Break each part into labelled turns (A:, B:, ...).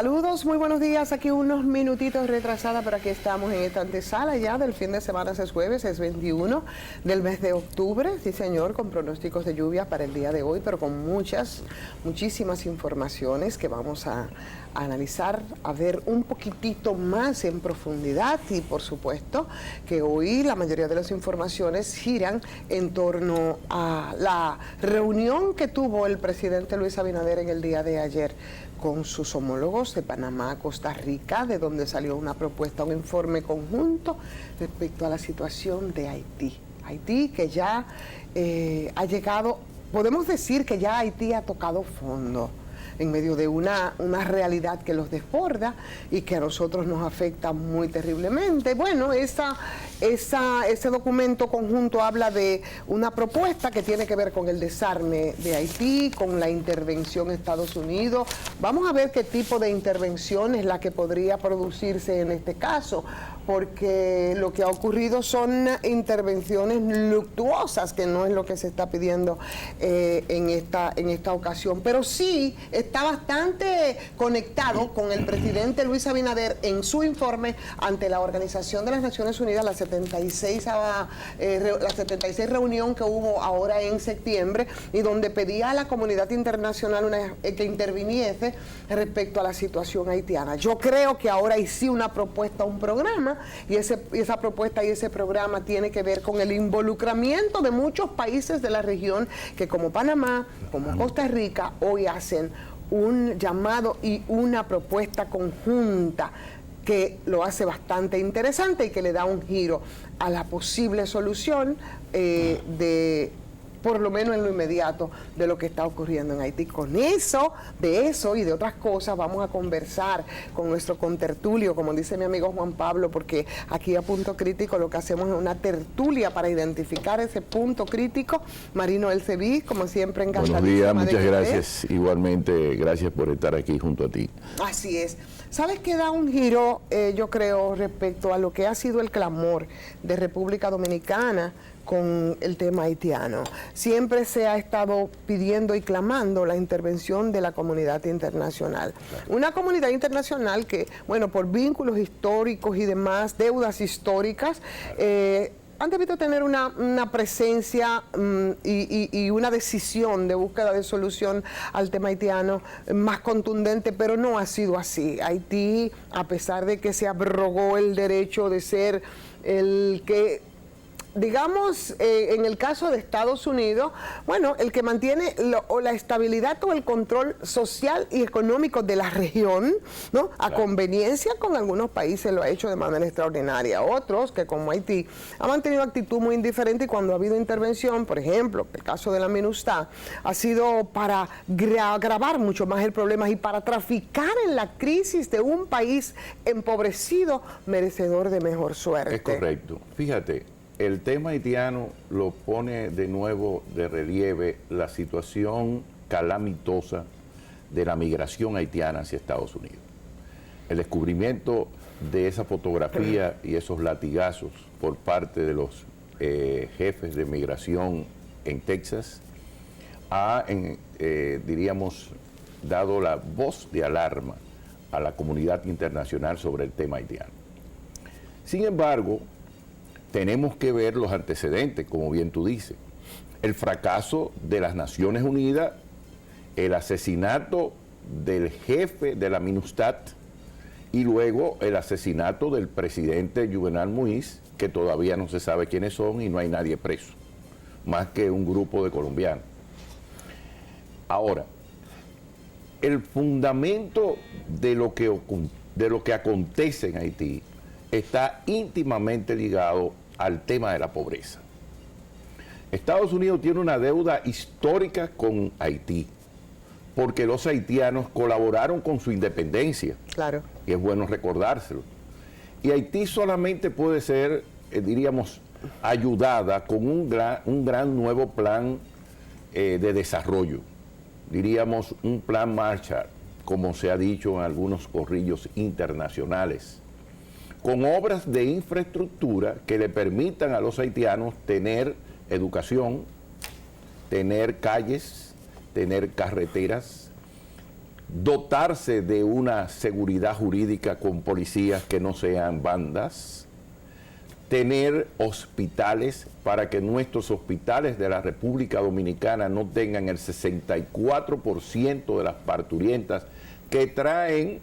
A: Saludos, muy buenos días. Aquí unos minutitos retrasada, pero aquí estamos en esta antesala ya del fin de semana. Es jueves, es 21 del mes de octubre. Sí, señor, con pronósticos de lluvia para el día de hoy, pero con muchísimas informaciones que vamos a analizar, a ver un poquitito más en profundidad. Y por supuesto que hoy la mayoría de las informaciones giran en torno a la reunión que tuvo el presidente Luis Abinader en el día de ayer con sus homólogos de Panamá, Costa Rica, de donde salió una propuesta, un informe conjunto respecto a la situación de Haití. Haití que ya ha llegado, podemos decir que ya Haití ha tocado fondo en medio de una realidad que los desborda y que a nosotros nos afecta muy terriblemente. Bueno, ese documento conjunto habla de una propuesta que tiene que ver con el desarme de Haití, con la intervención de Estados Unidos. Vamos a ver qué tipo de intervención es la que podría producirse en este caso, porque lo que ha ocurrido son intervenciones luctuosas, que no es lo que se está pidiendo en esta ocasión, pero sí está bastante conectado con el presidente Luis Abinader en su informe ante la Organización de las Naciones Unidas, la 76 reunión que hubo ahora en septiembre, y donde pedía a la comunidad internacional que interviniese respecto a la situación haitiana. Yo creo que ahora hay sí una propuesta, un programa, y esa propuesta y ese programa tiene que ver con el involucramiento de muchos países de la región que, como Panamá, como Costa Rica, hoy hacen un llamado y una propuesta conjunta que lo hace bastante interesante y que le da un giro a la posible solución por lo menos en lo inmediato, de lo que está ocurriendo en Haití. De eso y de otras cosas vamos a conversar con nuestro contertulio, como dice mi amigo Juan Pablo, porque aquí a Punto Crítico lo que hacemos es una tertulia para identificar ese punto crítico. Marino Elceví, como siempre, encantadísima.
B: Buenos días, muchas gracias. Igualmente, gracias por estar aquí junto a ti.
A: Así es. ¿Sabes qué da un giro, yo creo, respecto a lo que ha sido el clamor de República Dominicana con el tema haitiano? Siempre se ha estado pidiendo y clamando la intervención de la comunidad internacional. Claro. Una comunidad internacional que, bueno, por vínculos históricos y demás, deudas históricas, han debido tener una presencia y una decisión de búsqueda de solución al tema haitiano más contundente, pero no ha sido así. Haití, a pesar de que se abrogó el derecho de ser el que, digamos, en el caso de Estados Unidos, bueno, el que mantiene la estabilidad o el control social y económico de la región, ¿no? A conveniencia con algunos países lo ha hecho de manera extraordinaria. Otros, que como Haití, han mantenido actitud muy indiferente, y cuando ha habido intervención, por ejemplo, el caso de la MINUSTAH, ha sido para agravar mucho más el problema y para traficar en la crisis de un país empobrecido, merecedor de mejor suerte.
B: Es correcto. Fíjate, el tema haitiano lo pone de nuevo de relieve la situación calamitosa de la migración haitiana hacia Estados Unidos. El descubrimiento de esa fotografía y esos latigazos por parte de los jefes de migración en Texas ha, diríamos, dado la voz de alarma a la comunidad internacional sobre el tema haitiano. Sin embargo, tenemos que ver los antecedentes, como bien tú dices. El fracaso de las Naciones Unidas, el asesinato del jefe de la MINUSTAH y luego el asesinato del presidente Juvenal Moïse, que todavía no se sabe quiénes son y no hay nadie preso, más que un grupo de colombianos. Ahora, el fundamento de lo que acontece en Haití está íntimamente ligado al tema de la pobreza. Estados Unidos tiene una deuda histórica con Haití, porque los haitianos colaboraron con su independencia. Claro. Y es bueno recordárselo. Y Haití solamente puede ser, diríamos, ayudada con un gran nuevo plan de desarrollo. Diríamos un plan Marshall, como se ha dicho en algunos corrillos internacionales, con obras de infraestructura que le permitan a los haitianos tener educación, tener calles, tener carreteras, dotarse de una seguridad jurídica con policías que no sean bandas, tener hospitales para que nuestros hospitales de la República Dominicana no tengan el 64% de las parturientas que traen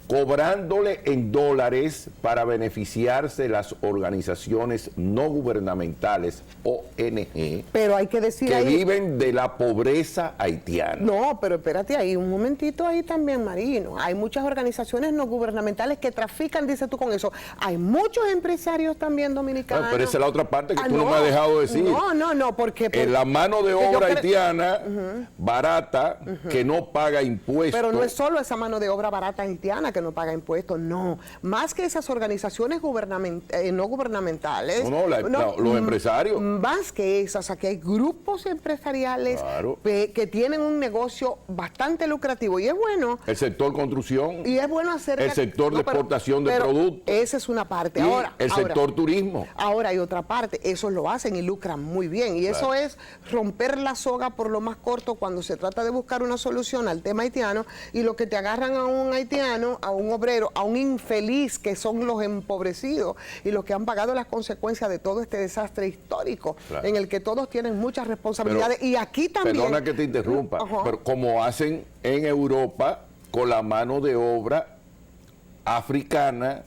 B: cobrándole en dólares para beneficiarse las organizaciones no gubernamentales, ONG,
A: pero hay que decir
B: que
A: ahí,
B: viven de la pobreza haitiana.
A: no, pero espérate ahí, un momentito ahí también, Marino. Hay muchas organizaciones no gubernamentales que trafican, dices tú, con eso. Hay muchos empresarios también dominicanos.
B: Bueno, pero esa es la otra parte que tú no me has dejado decir.
A: No, porque...
B: En la mano de obra haitiana, barata, que no paga impuestos.
A: Pero no es solo esa mano de obra barata haitiana que no paga impuestos, no. Más que esas organizaciones no gubernamentales.
B: Los empresarios.
A: Más que esas, aquí hay grupos empresariales que tienen un negocio bastante lucrativo y es bueno.
B: El sector construcción.
A: Y es bueno hacer...
B: El sector de exportación de productos.
A: Esa es una parte.
B: Y el sector turismo.
A: Ahora hay otra parte. Esos lo hacen y lucran muy bien. Y eso es romper la soga por lo más corto cuando se trata de buscar una solución al tema haitiano, y lo que te agarran a un haitiano, a un obrero, a un infeliz, que son los empobrecidos y los que han pagado las consecuencias de todo este desastre histórico, en el que todos tienen muchas responsabilidades. Y aquí también...
B: Perdona que te interrumpa, pero como hacen en Europa con la mano de obra africana,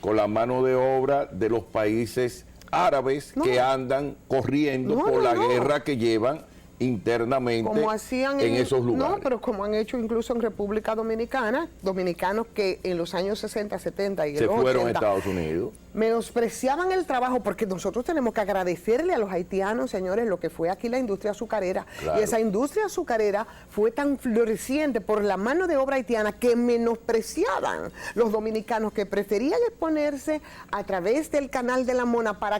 B: con la mano de obra de los países árabes que andan corriendo por la guerra que llevan internamente
A: como hacían
B: en esos lugares.
A: No, pero como han hecho incluso en República Dominicana, dominicanos que en los años 60, 70 y
B: se
A: los
B: fueron
A: 80,
B: a Estados Unidos.
A: Menospreciaban el trabajo, porque nosotros tenemos que agradecerle a los haitianos, señores, lo que fue aquí la industria azucarera. Y esa industria azucarera fue tan floreciente por la mano de obra haitiana que menospreciaban los dominicanos, que preferían exponerse a través del canal de la Mona para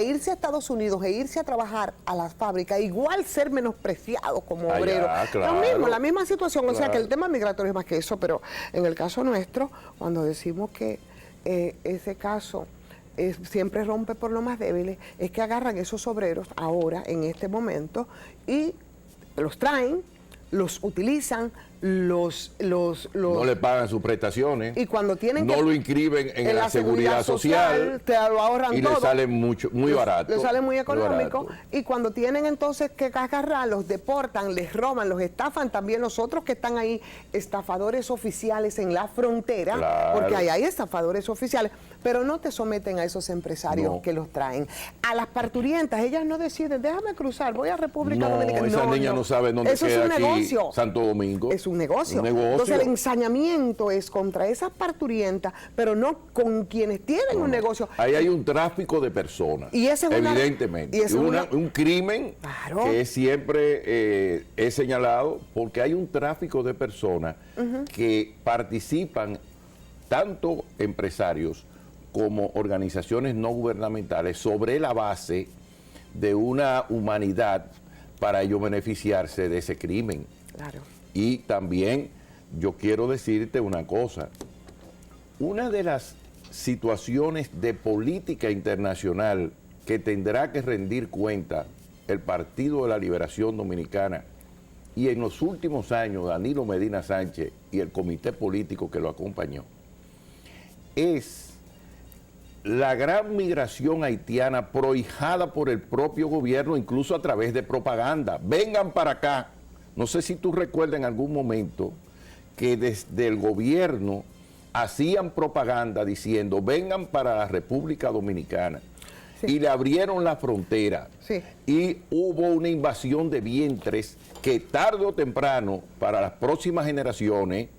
A: irse a Estados Unidos e irse a trabajar a las fábricas, igual ser menospreciados como obreros. Lo mismo, la misma situación. O sea que el tema migratorio es más que eso, pero en el caso nuestro, cuando decimos que ese caso siempre rompe por lo más débiles, es que agarran esos obreros ahora, en este momento, y los traen, los utilizan, no
B: le pagan sus prestaciones,
A: y cuando tienen
B: no lo inscriben en la seguridad social,
A: te lo ahorran
B: y
A: todo,
B: le sale muy barato.
A: Le sale muy económico, y cuando tienen entonces que agarrar, los deportan, les roban, los estafan. También los otros que están ahí, estafadores oficiales en la frontera, porque ahí hay estafadores oficiales, pero no te someten a esos empresarios que los traen. A las parturientas, ellas no deciden, déjame cruzar, voy a República Dominicana.
B: Esa niña no sabe dónde queda aquí Santo Domingo.
A: Es un negocio. Entonces el ensañamiento es contra esas parturientas, pero no con quienes tienen un negocio.
B: Ahí hay un tráfico de personas, y ese es evidentemente. Un crimen que siempre es señalado, porque hay un tráfico de personas que participan, tanto empresarios como organizaciones no gubernamentales, sobre la base de una humanidad para ellos beneficiarse de ese crimen. Y también yo quiero decirte una cosa, una de las situaciones de política internacional que tendrá que rendir cuenta el Partido de la Liberación Dominicana, y en los últimos años Danilo Medina Sánchez y el comité político que lo acompañó, es la gran migración haitiana prohijada por el propio gobierno, incluso a través de propaganda. Vengan para acá. No sé si tú recuerdas en algún momento que desde el gobierno hacían propaganda diciendo vengan para la República Dominicana. Y le abrieron la frontera. Y hubo una invasión de vientres que tarde o temprano, para las próximas generaciones,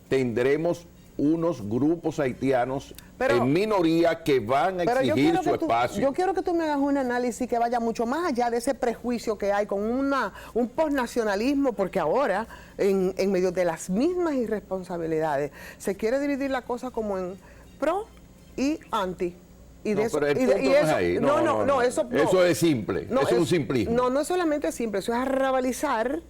B: tendremos unos grupos haitianos en minoría que van a exigir su espacio.
A: Yo quiero que tú me hagas un análisis que vaya mucho más allá de ese prejuicio que hay con un postnacionalismo, porque ahora, en medio de las mismas irresponsabilidades, se quiere dividir la cosa como en pro y anti.
B: Eso es simple, eso es un simplismo.
A: No es solamente simple, eso es arrabalizar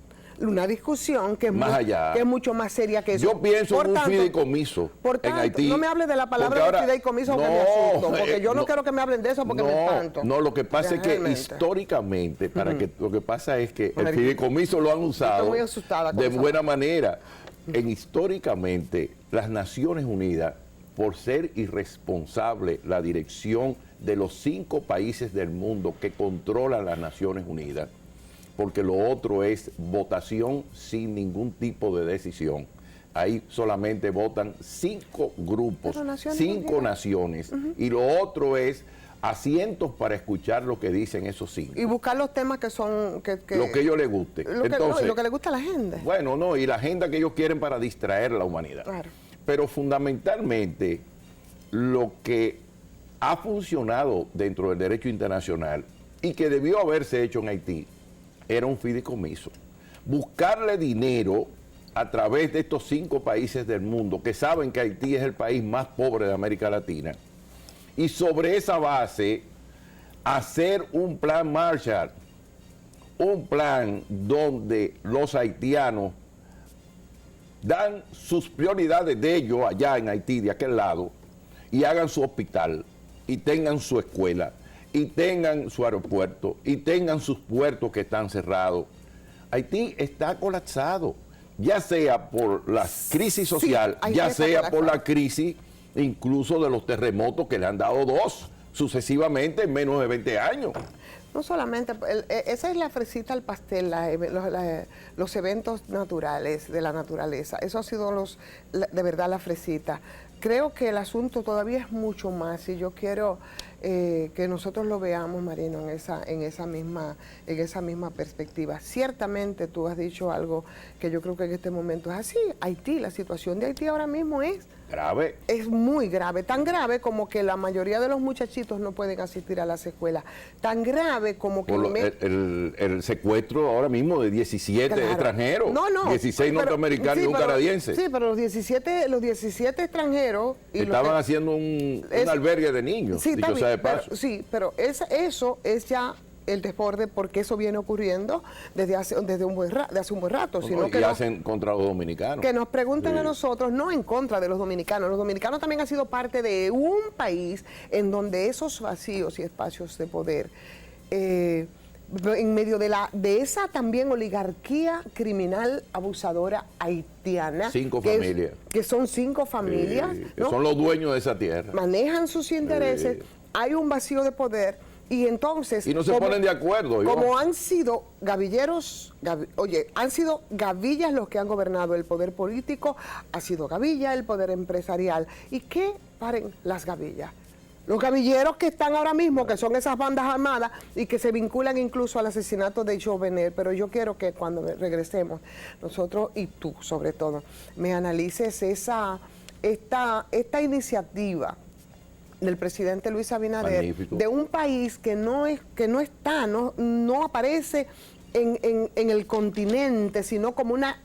A: una discusión que es,
B: más allá,
A: que es mucho más seria que eso.
B: Yo pienso
A: por
B: en un
A: tanto,
B: fideicomiso en Haití.
A: No me hables de la palabra
B: ahora,
A: de fideicomiso
B: no,
A: que me asusto, porque yo no quiero que me hablen de eso porque me espanto.
B: No, lo que pasa es que
A: Realmente.
B: históricamente, lo que pasa es que el
A: Mariquita.
B: fideicomiso lo han usado
A: Estoy muy asustada con
B: de
A: esa
B: buena manera. Históricamente, las Naciones Unidas, por ser irresponsable la dirección de los 5 países del mundo que controlan las Naciones Unidas, porque lo otro es votación sin ningún tipo de decisión. Ahí solamente votan 5 grupos, 5 naciones, y lo otro es asientos para escuchar lo que dicen esos 5.
A: Y buscar los temas que son...
B: lo que a ellos les guste.
A: Entonces, lo que le gusta a la gente.
B: Bueno, no, y la agenda que ellos quieren para distraer a la humanidad.
A: Claro.
B: Pero fundamentalmente, lo que ha funcionado dentro del derecho internacional y que debió haberse hecho en Haití, era un fideicomiso. Buscarle dinero a través de estos 5 países del mundo que saben que Haití es el país más pobre de América Latina, y sobre esa base hacer un plan Marshall, un plan donde los haitianos dan sus prioridades de ellos allá en Haití, de aquel lado, y hagan su hospital, y tengan su escuela, y tengan su aeropuerto, y tengan sus puertos que están cerrados. Haití está colapsado, ya sea por la crisis social, ya sea por la crisis incluso de los terremotos que le han dado 2 sucesivamente en menos de 20 años.
A: No solamente, esa es la fresita al pastel, los eventos naturales de la naturaleza. Eso ha sido de verdad la fresita. Creo que el asunto todavía es mucho más y yo quiero que nosotros lo veamos, Marino, en esa misma perspectiva. Ciertamente tú has dicho algo que yo creo que en este momento es así. Haití, la situación de Haití ahora mismo es
B: grave.
A: Es muy grave, tan grave como que la mayoría de los muchachitos no pueden asistir a las escuelas, tan grave como que...
B: el secuestro ahora mismo de 17 extranjeros, 16 norteamericanos y un canadiense.
A: Sí, pero los 17 extranjeros...
B: Estaban haciendo un albergue de niños,
A: sí,
B: dicho sea de paso.
A: Pero eso es ya el desborde, porque eso viene ocurriendo desde hace un buen rato. Sino que
B: hacen contra los dominicanos.
A: Que nos pregunten a nosotros, no en contra de los dominicanos. Los dominicanos también han sido parte de un país en donde esos vacíos y espacios de poder, en medio de esa también oligarquía criminal abusadora haitiana.
B: 5 familias.
A: Que son 5 familias.
B: Que son los dueños de esa tierra.
A: Manejan sus intereses, hay un vacío de poder. Y entonces...
B: Y no se ponen de acuerdo.
A: Como han sido gavilleros, han sido gavillas los que han gobernado el poder político, ha sido gavilla el poder empresarial. ¿Y qué paren las gavillas? Los gavilleros que están ahora mismo, que son esas bandas armadas y que se vinculan incluso al asesinato de Jovenel. Pero yo quiero que cuando regresemos, nosotros y tú sobre todo, me analices esta iniciativa del presidente Luis Abinader. Magnífico. De un país que no aparece en el continente, sino como una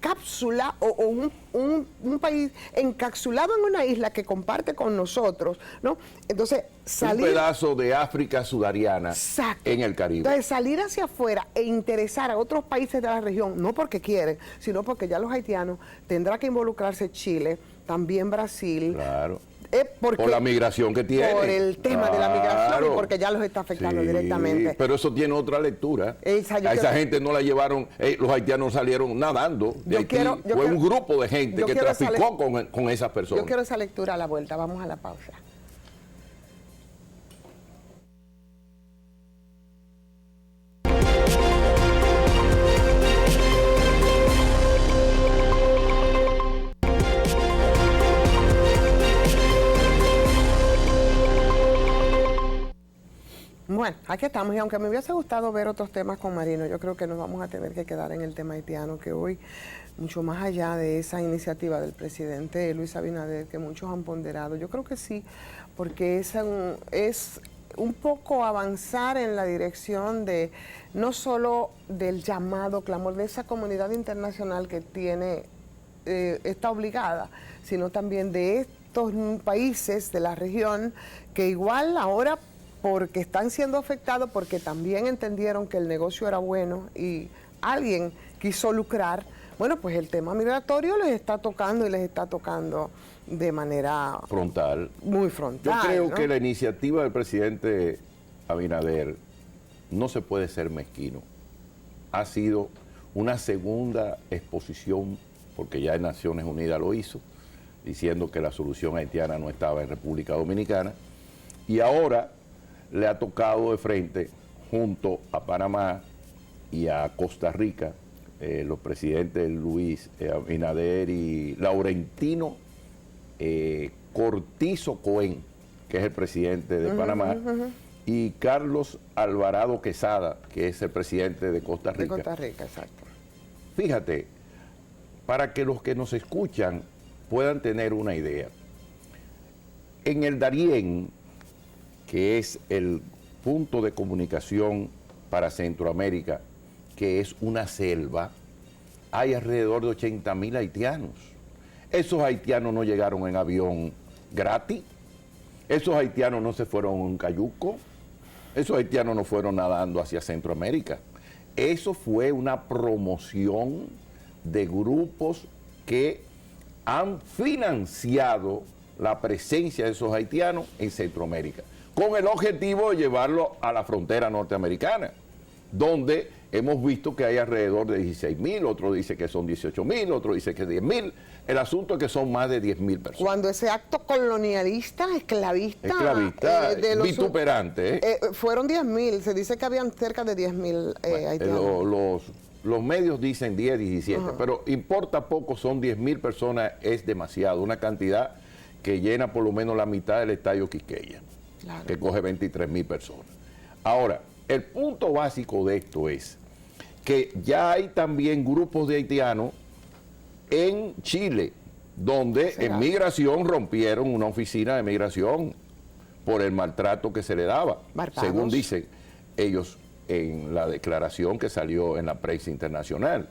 A: cápsula o un país encapsulado en una isla que comparte con nosotros, ¿no? Entonces, salir...
B: Un pedazo de África sudariana.
A: Exacto.
B: En el Caribe.
A: Entonces, salir hacia afuera e interesar a otros países de la región, no porque quieren, sino porque ya los haitianos tendrá que involucrarse Chile, también Brasil.
B: Claro. Por la migración que tiene.
A: Por el tema de la migración y porque ya los está afectando directamente.
B: Pero eso tiene otra lectura. A esa gente no la llevaron, los haitianos salieron nadando de Haití. Fue un grupo de gente que traficó con esas personas.
A: Yo quiero esa lectura a la vuelta. Vamos a la pausa. Bueno, aquí estamos, y aunque me hubiese gustado ver otros temas con Marino, yo creo que nos vamos a tener que quedar en el tema haitiano, que hoy, mucho más allá de esa iniciativa del presidente Luis Abinader, que muchos han ponderado, yo creo que sí, porque es un poco avanzar en la dirección de, no solo del llamado clamor de esa comunidad internacional que está obligada, sino también de estos países de la región que igual ahora, porque están siendo afectados, porque también entendieron que el negocio era bueno y alguien quiso lucrar, bueno, pues el tema migratorio les está tocando y les está tocando de manera
B: frontal.
A: Muy frontal.
B: Yo creo
A: ¿no?
B: que la iniciativa del presidente Abinader no se puede ser mezquino. Ha sido una segunda exposición, porque ya en Naciones Unidas lo hizo, diciendo que la solución haitiana no estaba en República Dominicana, y ahora le ha tocado de frente, junto a Panamá y a Costa Rica, los presidentes Luis Abinader y Laurentino Cortizo Cohen, que es el presidente de Panamá, y Carlos Alvarado Quesada, que es el presidente de Costa Rica.
A: De Costa Rica, exacto.
B: Fíjate, para que los que nos escuchan puedan tener una idea. En el Darién, que es el punto de comunicación para Centroamérica, que es una selva, hay alrededor de 80,000 haitianos. Esos haitianos no llegaron en avión gratis, esos haitianos no se fueron en un cayuco, esos haitianos no fueron nadando hacia Centroamérica. Eso fue una promoción de grupos que han financiado la presencia de esos haitianos en Centroamérica, con el objetivo de llevarlo a la frontera norteamericana, donde hemos visto que hay alrededor de 16,000, otro dice que son 18,000, otro dice que 10,000. El asunto es que son más de 10,000 personas.
A: Cuando ese acto colonialista, esclavista
B: vituperante.
A: Fueron 10,000, se dice que habían cerca de 10,000 haitianos.
B: Los medios dicen 10, 17, pero importa poco, son 10,000 personas, es demasiado, una cantidad que llena por lo menos la mitad del estadio Quisqueya, claro, que coge 23,000 personas. Ahora, el punto básico de esto es que ya hay también grupos de haitianos en Chile, donde en migración rompieron una oficina de migración por el maltrato que se le daba, según dicen ellos en la declaración que salió en la prensa internacional.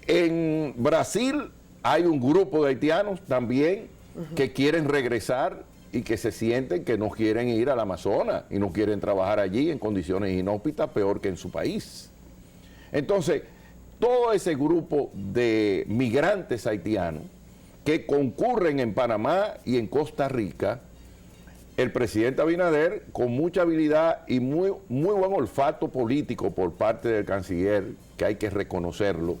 B: En Brasil hay un grupo de haitianos también que quieren regresar y que se sienten que no quieren ir al Amazonas y no quieren trabajar allí en condiciones inhóspitas, peor que en su país. Entonces, todo ese grupo de migrantes haitianos que concurren en Panamá y en Costa Rica, el presidente Abinader, con mucha habilidad y muy buen olfato político por parte del canciller, que hay que reconocerlo,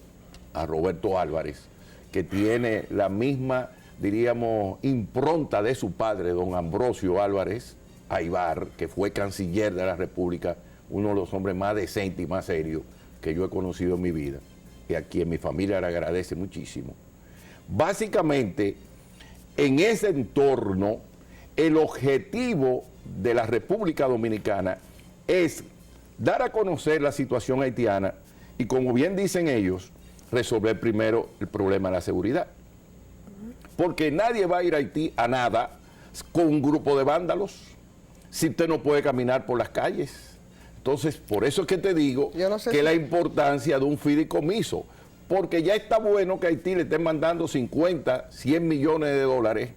B: a Roberto Álvarez, que tiene la misma, diríamos, impronta de su padre, don Ambrosio Álvarez Aybar, que fue canciller de la República, uno de los hombres más decentes y más serios que yo he conocido en mi vida, y a quien mi familia le agradece muchísimo. Básicamente, en ese entorno, el objetivo de la República Dominicana es dar a conocer la situación haitiana y, como bien dicen ellos, resolver primero el problema de la seguridad. Porque nadie va a ir a Haití a nada con un grupo de vándalos si usted no puede caminar por las calles. Entonces, por eso es que te digo que la importancia de un fideicomiso, porque ya está bueno que a Haití le estén mandando 50, 100 millones de dólares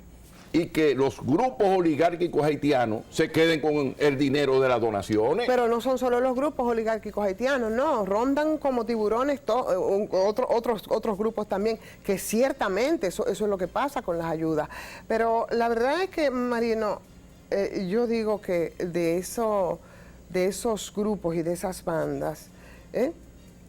B: y que los grupos oligárquicos haitianos se queden con el dinero de las donaciones.
A: Pero no son solo los grupos oligárquicos haitianos, no, rondan como tiburones otros grupos también, que ciertamente eso es lo que pasa con las ayudas. Pero la verdad es que, Marino, yo digo que de esos grupos y de esas bandas,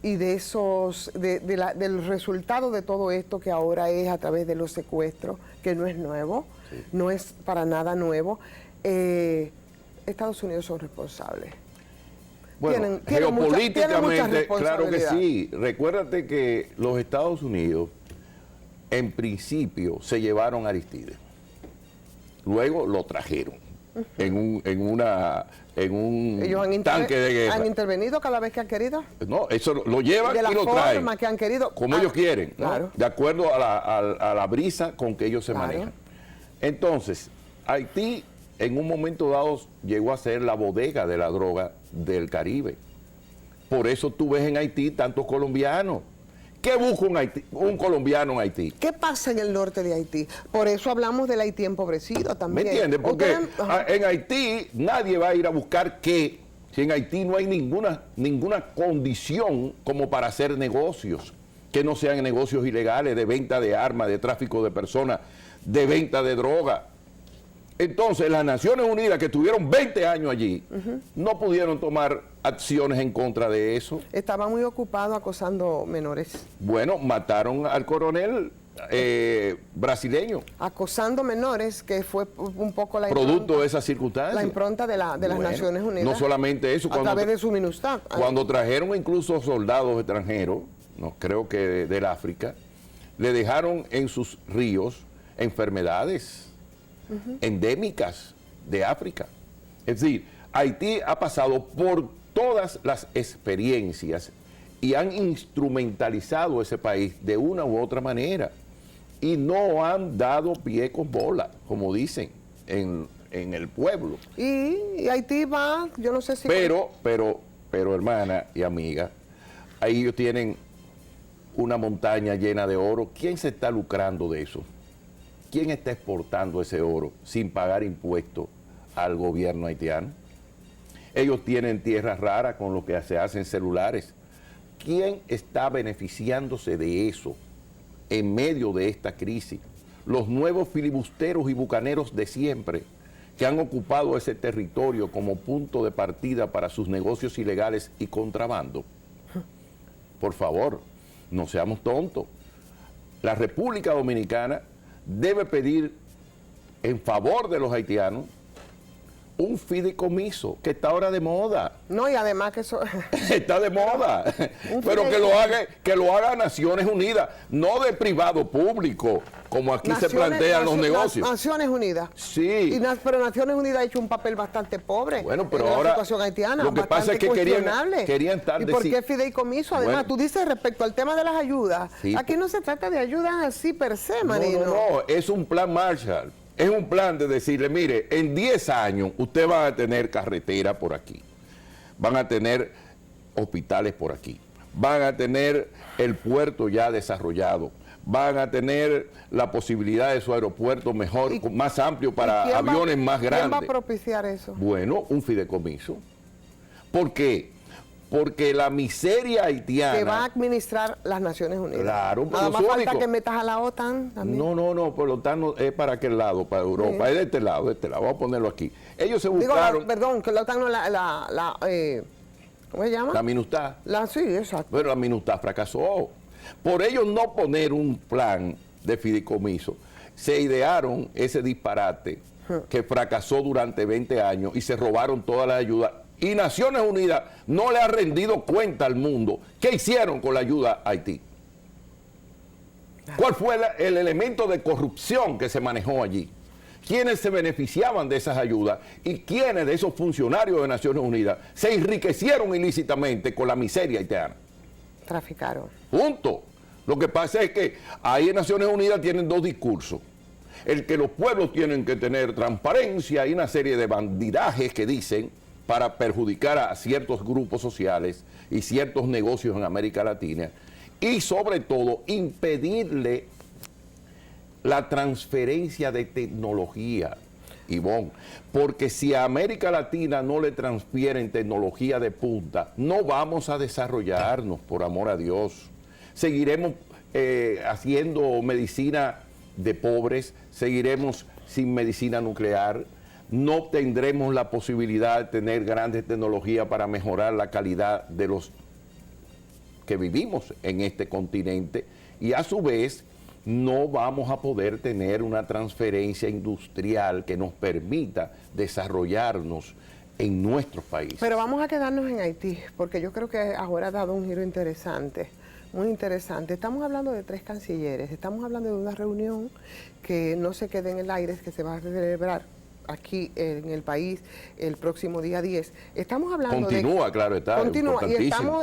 A: y del resultado de todo esto que ahora es a través de los secuestros, que no es nuevo, no es para nada nuevo, Estados Unidos son responsables.
B: Bueno, geopolíticamente, claro que sí. Recuérdate que los Estados Unidos, en principio, se llevaron a Aristides. Luego lo trajeron en un tanque de guerra.
A: ¿Han intervenido cada vez que han querido?
B: No, eso lo llevan y lo traen.
A: De la forma que han querido.
B: Como ellos quieren, ¿no?
A: Claro.
B: De acuerdo a la brisa con que ellos se manejan. Entonces, Haití en un momento dado llegó a ser la bodega de la droga del Caribe. Por eso tú ves en Haití tantos colombianos. ¿Qué busca un colombiano en Haití?
A: ¿Qué pasa en el norte de Haití? Por eso hablamos del Haití empobrecido también.
B: ¿Me entiendes? Porque en Haití nadie va a ir a buscar qué, Si en Haití no hay ninguna condición como para hacer negocios, que no sean negocios ilegales de venta de armas, de tráfico de personas, de venta de droga. Entonces, las Naciones Unidas, que estuvieron 20 años allí, no pudieron tomar acciones en contra de eso.
A: Estaba muy ocupado acosando menores.
B: Bueno, mataron al coronel brasileño.
A: Acosando menores, que fue un poco la
B: producto de esas circunstancias.
A: La impronta de las Naciones Unidas.
B: No solamente eso.
A: A través de su MINUSTAH.
B: Cuando trajeron incluso soldados extranjeros, no creo que del África, le dejaron en sus ríos enfermedades endémicas de África. Es decir, Haití ha pasado por todas las experiencias y han instrumentalizado ese país de una u otra manera y no han dado pie con bola, como dicen en el pueblo.
A: Y Haití va, yo no sé si...
B: Pero, hermana y amiga, ahí ellos tienen una montaña llena de oro. ¿Quién se está lucrando de eso? ¿Quién está exportando ese oro sin pagar impuestos al gobierno haitiano? Ellos tienen tierras raras con lo que se hacen celulares. ¿Quién está beneficiándose de eso en medio de esta crisis? Los nuevos filibusteros y bucaneros de siempre que han ocupado ese territorio como punto de partida para sus negocios ilegales y contrabando. Por favor, no seamos tontos. La República Dominicana debe pedir en favor de los haitianos un fideicomiso que está ahora de moda.
A: No, y además que eso...
B: Está de moda. Pero que lo haga Naciones Unidas, no de privado público, como aquí se plantean los negocios.
A: Naciones Unidas.
B: Sí.
A: Pero Naciones Unidas ha hecho un papel bastante pobre.
B: Bueno, pero
A: en
B: ahora
A: la situación haitiana.
B: Lo que pasa es que querían estar...
A: ¿Y por qué fideicomiso? Además,
B: bueno,
A: tú dices respecto al tema de las ayudas,
B: sí,
A: aquí no se trata de ayudas así per se, Marino.
B: No, es un plan Marshall. Es un plan de decirle, mire, en 10 años usted va a tener carretera por aquí, van a tener hospitales por aquí, van a tener el puerto ya desarrollado, van a tener la posibilidad de su aeropuerto mejor, más amplio para aviones más grandes.
A: ¿Quién va a propiciar eso?
B: Bueno, un fideicomiso. ¿Por qué? Porque la miseria haitiana...
A: Que va a administrar las Naciones Unidas.
B: Claro,
A: nada más falta que metas a la OTAN también.
B: No, pero la OTAN no, es para aquel lado, para Europa, es de este lado, vamos a ponerlo aquí. Ellos se buscaron...
A: perdón, que la OTAN no ¿cómo se llama?
B: La MINUSTAH.
A: Sí, exacto.
B: Pero la MINUSTAH fracasó. Por ellos no poner un plan de fideicomiso, se idearon ese disparate que fracasó durante 20 años y se robaron todas las ayudas. Y Naciones Unidas no le ha rendido cuenta al mundo qué hicieron con la ayuda a Haití. ¿Cuál fue el elemento de corrupción que se manejó allí? ¿Quiénes se beneficiaban de esas ayudas? ¿Y quiénes de esos funcionarios de Naciones Unidas se enriquecieron ilícitamente con la miseria haitiana?
A: Traficaron.
B: Punto. Lo que pasa es que ahí en Naciones Unidas tienen dos discursos. El que los pueblos tienen que tener transparencia y una serie de bandidajes que dicen para perjudicar a ciertos grupos sociales y ciertos negocios en América Latina, y sobre todo impedirle la transferencia de tecnología, Ivonne, porque si a América Latina no le transfieren tecnología de punta, no vamos a desarrollarnos, por amor a Dios. Seguiremos haciendo medicina de pobres, seguiremos sin medicina nuclear, no tendremos la posibilidad de tener grandes tecnologías para mejorar la calidad de los que vivimos en este continente, y a su vez no vamos a poder tener una transferencia industrial que nos permita desarrollarnos en nuestros países.
A: Pero vamos a quedarnos en Haití, porque yo creo que ahora ha dado un giro interesante, muy interesante. Estamos hablando de 3 cancilleres, estamos hablando de una reunión que no se quede en el aire, que se va a celebrar aquí en el país el próximo día 10. Estamos hablando
B: claro está.
A: Continúa,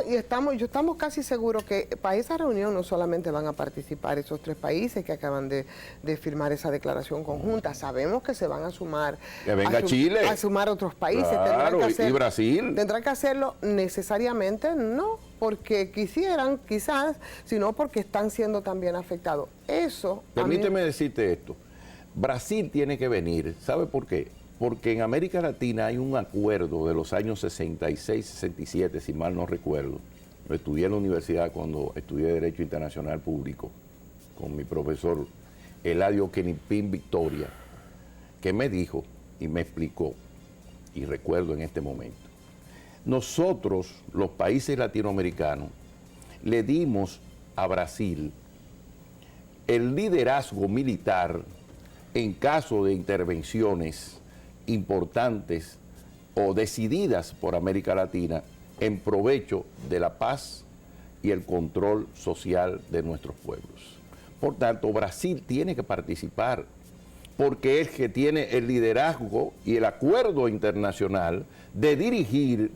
A: y estamos casi seguros que para esa reunión no solamente van a participar esos 3 países que acaban de firmar esa declaración conjunta. Sabemos que se van a sumar...
B: Que venga Chile.
A: A sumar otros países.
B: Claro, y Brasil.
A: Tendrán que hacerlo necesariamente, no porque quisieran, quizás, sino porque están siendo también afectados. Eso...
B: Permíteme decirte esto. Brasil tiene que venir, ¿sabe por qué? porque en América Latina hay un acuerdo de los años 66, 67, si mal no recuerdo. Lo estudié en la universidad cuando estudié Derecho Internacional Público con mi profesor Eladio Kenipín Victoria, que me dijo y me explicó, y recuerdo en este momento, nosotros, los países latinoamericanos, le dimos a Brasil el liderazgo militar en caso de intervenciones importantes o decididas por América Latina en provecho de la paz y el control social de nuestros pueblos. Por tanto, Brasil tiene que participar porque es que tiene el liderazgo y el acuerdo internacional de dirigir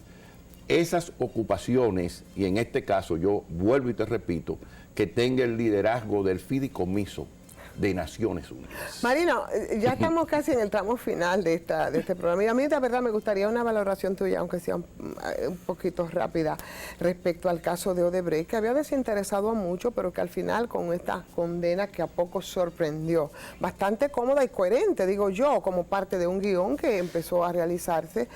B: esas ocupaciones, y en este caso yo vuelvo y te repito, que tenga el liderazgo del fideicomiso de Naciones Unidas.
A: Marino, ya estamos casi en el tramo final de este programa y a mí de verdad me gustaría una valoración tuya, aunque sea un poquito rápida, respecto al caso de Odebrecht, que había desinteresado a mucho, pero que al final con esta condena que a poco sorprendió, bastante cómoda y coherente, digo yo, como parte de un guión que empezó a realizarse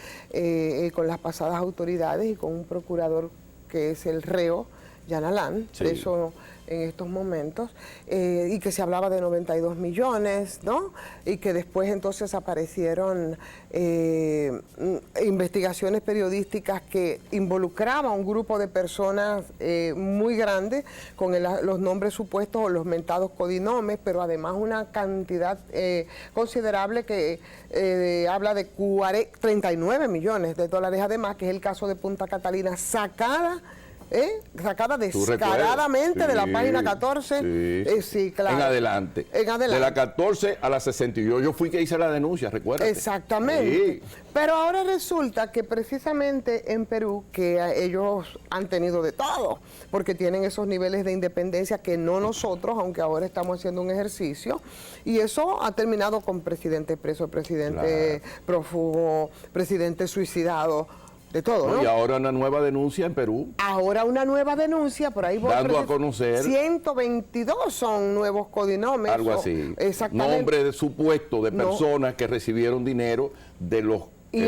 A: con las pasadas autoridades y con un procurador que es el reo, Jan Alain,
B: Sí.
A: preso en estos momentos, y que se hablaba de 92 millones, ¿no? Y que después entonces aparecieron investigaciones periodísticas que involucraban a un grupo de personas muy grande, con los nombres supuestos o los mentados codinomes, pero además una cantidad considerable que habla de 39 millones de dólares, además, que es el caso de Punta Catalina, sacada descaradamente de la página 14. Sí, claro.
B: En adelante. De la 14 a la 62. Yo fui que hice la denuncia, recuerda.
A: Exactamente.
B: Sí.
A: Pero ahora resulta que precisamente en Perú, que ellos han tenido de todo, porque tienen esos niveles de independencia que no nosotros, aunque ahora estamos haciendo un ejercicio, y eso ha terminado con presidente preso, presidente prófugo, presidente suicidado, de todo, ¿no?
B: Y ahora una nueva denuncia en Perú.
A: Ahora una nueva denuncia, por ahí voy
B: dando a conocer
A: 122 son nuevos codinomes.
B: Algo así.
A: Exactamente.
B: Nombre de supuesto de personas que recibieron dinero de los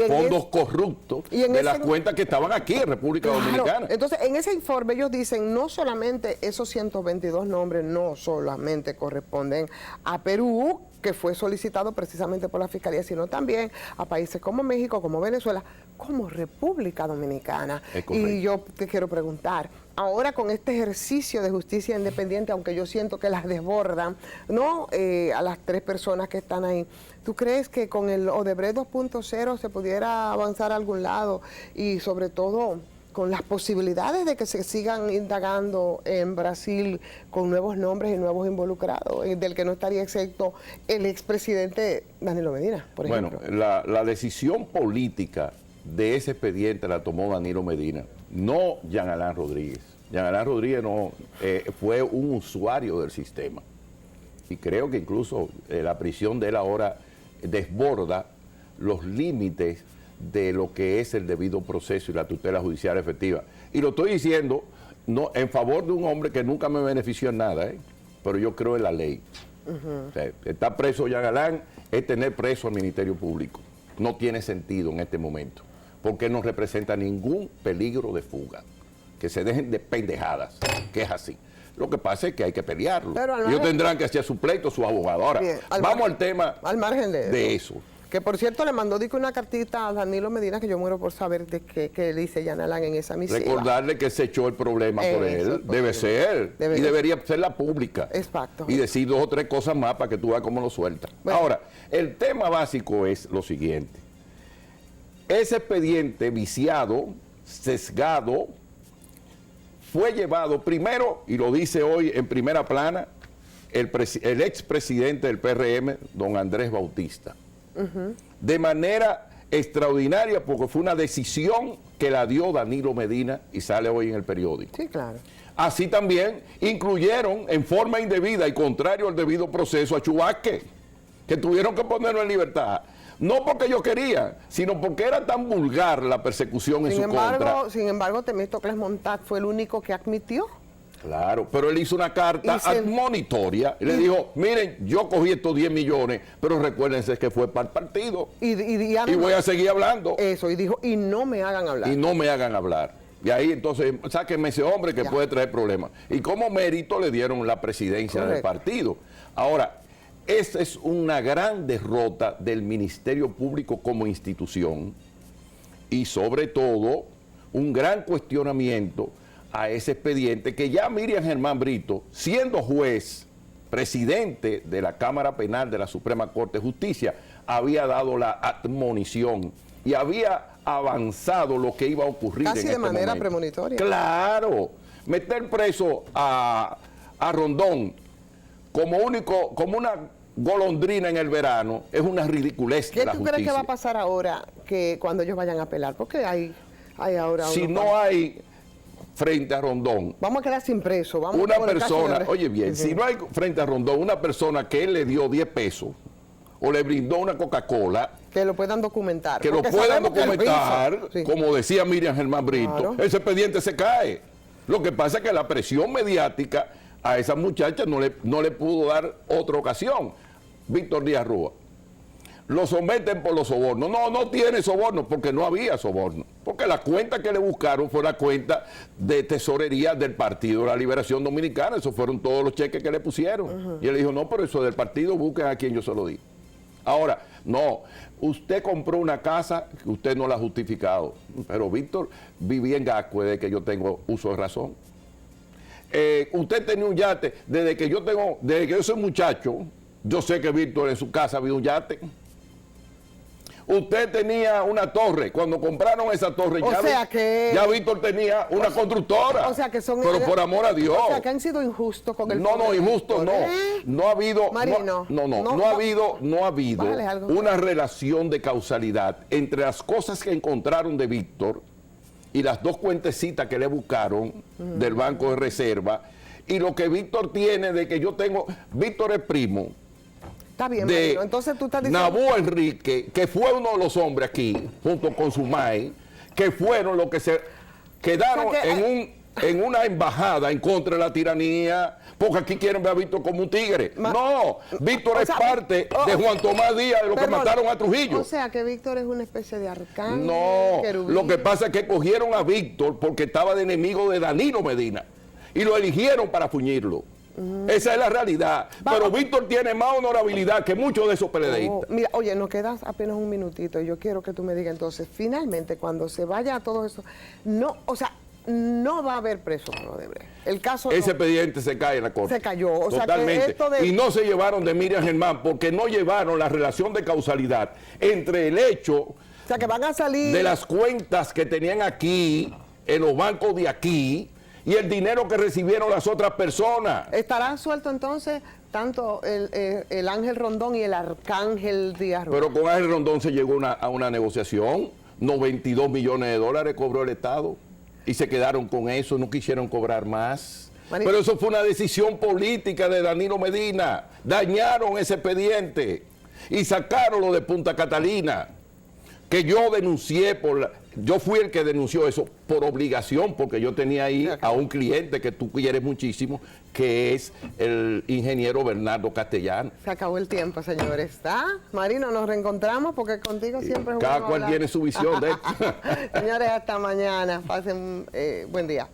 B: fondos corruptos de las cuentas que estaban aquí en República Dominicana.
A: Entonces, en ese informe ellos dicen, no solamente esos 122 nombres no solamente corresponden a Perú, que fue solicitado precisamente por la Fiscalía, sino también a países como México, como Venezuela, como República Dominicana. Y yo te quiero preguntar, ahora con este ejercicio de justicia independiente, aunque yo siento que las desbordan, ¿no? A las 3 personas que están ahí, ¿tú crees que con el Odebrecht 2.0 se pudiera avanzar a algún lado? Y sobre todo, con las posibilidades de que se sigan indagando en Brasil con nuevos nombres y nuevos involucrados, del que no estaría excepto el expresidente Danilo Medina, por ejemplo.
B: Bueno, la decisión política de ese expediente la tomó Danilo Medina, no Jan Alain Rodríguez. Jan Alain Rodríguez no, fue un usuario del sistema. Y creo que incluso la prisión de él ahora desborda los límites de lo que es el debido proceso y la tutela judicial efectiva. Y lo estoy diciendo no en favor de un hombre que nunca me benefició en nada, pero yo creo en la ley. O sea, estar preso Jan Alain es tener preso al Ministerio Público. No tiene sentido en este momento, porque no representa ningún peligro de fuga. Que se dejen de pendejadas, que es así. Lo que pasa es que hay que pelearlo. Ellos tendrán que hacer su pleito, su abogado. Ahora, vamos al tema
A: al margen
B: de eso.
A: Que por cierto le mandó una cartita a Danilo Medina, que yo muero por saber de qué le dice Jan Alain en esa misiva.
B: Recordarle que se echó el problema por él. Debe ser. Y debería ser la pública.
A: Exacto.
B: Y decir 2 o 3 cosas más para que tú veas cómo lo sueltas. Bueno. Ahora, el tema básico es lo siguiente. Ese expediente viciado, sesgado, fue llevado primero, y lo dice hoy en primera plana, el expresidente del PRM, don Andrés Bautista. De manera extraordinaria, porque fue una decisión que la dio Danilo Medina y sale hoy en el periódico.
A: Sí, claro.
B: Así también incluyeron en forma indebida y contrario al debido proceso a Chubasque, que tuvieron que ponerlo en libertad. No porque yo quería, sino porque era tan vulgar la persecución en su contra.
A: Sin embargo, Temístocles Montat fue el único que admitió
B: Claro, pero él hizo una carta admonitoria y le dijo, miren, yo cogí estos 10 millones, pero recuérdense que fue para el partido. Y voy a seguir hablando.
A: Eso, y dijo, y no me hagan hablar.
B: Y no me hagan hablar. Y ahí entonces, sáquenme ese hombre que puede traer problemas. Y como mérito le dieron la presidencia del partido. Ahora, esa es una gran derrota del Ministerio Público como institución y sobre todo un gran cuestionamiento a ese expediente que ya Miriam Germán Brito, siendo juez, presidente de la Cámara Penal de la Suprema Corte de Justicia, había dado la admonición y había avanzado lo que iba a ocurrir
A: casi
B: en
A: de
B: este
A: manera
B: momento.
A: premonitoria.
B: Claro, meter preso a Rondón como una golondrina en el verano es una ridiculez de la justicia.
A: ¿Qué tú crees que va a pasar ahora que cuando ellos vayan a apelar? Porque hay ahora...
B: Si no hay frente a Rondón,
A: vamos a quedar sin preso. Vamos
B: una persona, oye bien, si no hay frente a Rondón una persona que él le dio 10 pesos o le brindó una Coca-Cola,
A: que lo puedan documentar.
B: Que lo puedan documentar,
A: sí,
B: como decía Miriam Germán Brito,
A: claro,
B: ese expediente se cae. Lo que pasa es que la presión mediática a esa muchacha no le pudo dar otra ocasión. Víctor Díaz Rúa, lo someten por los sobornos. No tiene soborno porque no había soborno. Porque la cuenta que le buscaron fue la cuenta de tesorería del Partido de la Liberación Dominicana. Esos fueron todos los cheques que le pusieron. Y él dijo, no, pero eso del partido, busquen a quien yo se lo di. Ahora, no, usted compró una casa que usted no la ha justificado. Pero Víctor vivía en Gascue desde que yo tengo uso de razón. Usted tenía un yate desde que yo soy muchacho. Yo sé que Víctor en su casa había un yate. Usted tenía una torre. Cuando compraron esa torre, ya Víctor tenía una constructora.
A: O sea que son...
B: Pero por amor a Dios.
A: O sea que han sido injustos con el...
B: No, injusto no. No ha habido...
A: Marino.
B: No ha habido una relación de causalidad entre las cosas que encontraron de Víctor y las dos cuentecitas que le buscaron del Banco de Reserva y lo que Víctor tiene de que yo tengo... Víctor es primo.
A: Está bien,
B: de
A: Marino. Entonces tú estás diciendo...
B: Nabú Enrique, que fue uno de los hombres aquí, junto con su MAE, que fueron los que se quedaron en una embajada en contra de la tiranía, porque aquí quieren ver a Víctor como un tigre. No, Víctor es parte de Juan Tomás Díaz, de los que mataron a Trujillo.
A: O sea que Víctor es una especie de arcángel.
B: No,
A: querubín.
B: Lo que pasa es que cogieron a Víctor porque estaba de enemigo de Danilo Medina y lo eligieron para fuñirlo. Esa es la realidad. Pero Víctor tiene más honorabilidad que muchos de esos PLDistas.
A: Mira, oye, nos queda apenas un minutito. Yo quiero que tú me digas entonces, finalmente, cuando se vaya a todo eso, no va a haber preso con Odebrecht. El caso
B: ese expediente se cae en la corte.
A: Se cayó. O
B: totalmente.
A: Sea que
B: y no se llevaron de Miriam Germán porque no llevaron la relación de causalidad entre el hecho
A: que van a salir
B: de las cuentas que tenían aquí, en los bancos de aquí, y el dinero que recibieron las otras personas.
A: ¿Estará suelto entonces tanto el Ángel Rondón y el Arcángel Díaz Rúa?
B: Pero con Ángel Rondón se llegó a una negociación, 92 millones de dólares cobró el Estado, y se quedaron con eso, no quisieron cobrar más. Pero eso fue una decisión política de Danilo Medina. Dañaron ese expediente y sacaron lo de Punta Catalina, que yo denuncié yo fui el que denunció eso por obligación, porque yo tenía ahí a un cliente que tú quieres muchísimo, que es el ingeniero Bernardo Castellano.
A: Se acabó el tiempo, señores. ¿Está? Marino, nos reencontramos porque contigo siempre es
B: cada cual tiene su visión de esto.
A: Señores, hasta mañana. Pasen buen día.